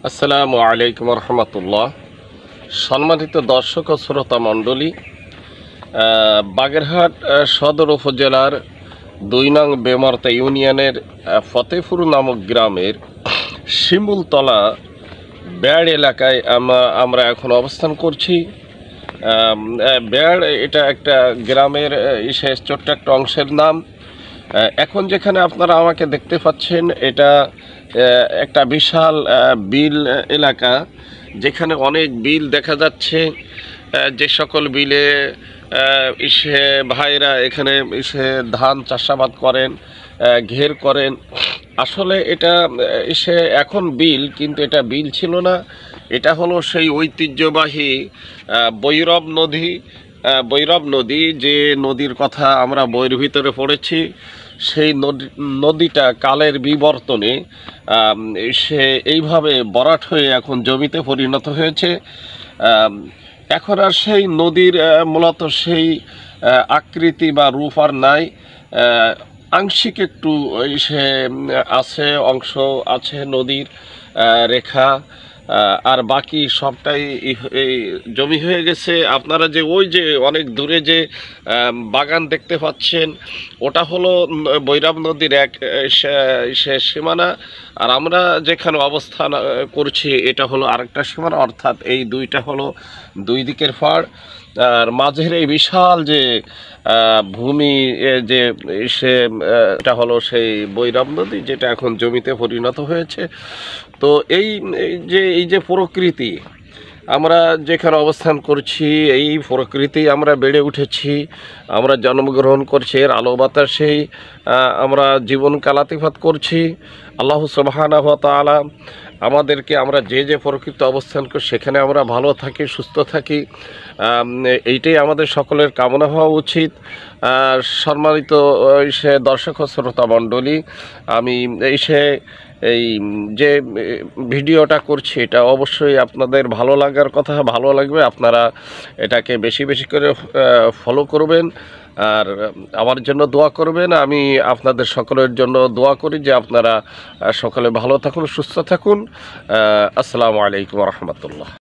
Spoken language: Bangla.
আসসালামু আলাইকুম রহমতুল্লাহ। সম্মানিত দর্শক ও শ্রোতা মণ্ডলী, বাগেরহাট সদর উপজেলার ২ নং বেমর্তা ইউনিয়নের ফতেপুর নামক গ্রামের শিমুলতলা বেড় এলাকায় আমরা এখন অবস্থান করছি। বেড় এটা একটা গ্রামের ছোট্ট একটা অংশের নাম। এখন যেখানে আপনারা আমাকে দেখতে পাচ্ছেন, এটা একটা বিশাল বিল এলাকা, যেখানে অনেক বিল দেখা যাচ্ছে। যে সকল বিলে ভাইরা এখানে ধান চাষাবাদ করেন, ঘের করেন। আসলে এটা এখন বিল, কিন্তু এটা বিল ছিল না। এটা হলো সেই ঐতিহ্যবাহী বৈরব নদী, যে নদীর কথা আমরা বইয়ের ভিতরে পড়েছি। সেই নদীটা কালের বিবর্তনে এইভাবে বরাট হয়ে এখন জমিতে পরিণত হয়েছে। এখন আর সেই নদীর মূলত সেই আকৃতি বা রূপ আর নাই। আংশিক একটু আছে, অংশ আছে নদীর রেখা, আর বাকি সবটাই এই জমি হয়ে গেছে। আপনারা যে ওই যে অনেক দূরে যে বাগান দেখতে পাচ্ছেন, ওটা হলো বৈরব নদীর এক সীমানা, আর আমরা যেখানে অবস্থান করছি এটা হলো আরেকটা সীমানা। অর্থাৎ এই দুইটা হলো দুই দিকের পাড়, আর মাঝের এই বিশাল যে ভূমি, যে এটা হলো সেই বৈরব নদী, যেটা এখন জমিতে পরিণত হয়েছে। তো এই যে প্রকৃতি, আমরা যেখানে অবস্থান করছি, এই প্রকৃতি আমরা বেড়ে উঠেছি, আমরা জন্মগ্রহণ করছি, এর আলো বাতাসেই আমরা জীবন কালাতিপাত করছি। আল্লাহ সুবহানাহু ওয়া তাআলা আমাদেরকে, আমরা যে প্রকৃত অবস্থান করি সেখানে আমরা ভালো থাকি, সুস্থ থাকি, এইটাই আমাদের সকলের কামনা হওয়া উচিত। সম্মানিত দর্শক ও শ্রোতা মণ্ডলী, আমি এই যে ভিডিওটা করছি, এটা অবশ্যই আপনাদের ভালো লাগার কথা, ভালো লাগবে। আপনারা এটাকে বেশি বেশি করে ফলো করবেন, আর আমার জন্য দোয়া করবেন। আমি আপনাদের সকলের জন্য দোয়া করি যে আপনারা সকলে ভালো থাকুন, সুস্থ থাকুন। আসসালামু আলাইকুম রহমতুল্লাহ।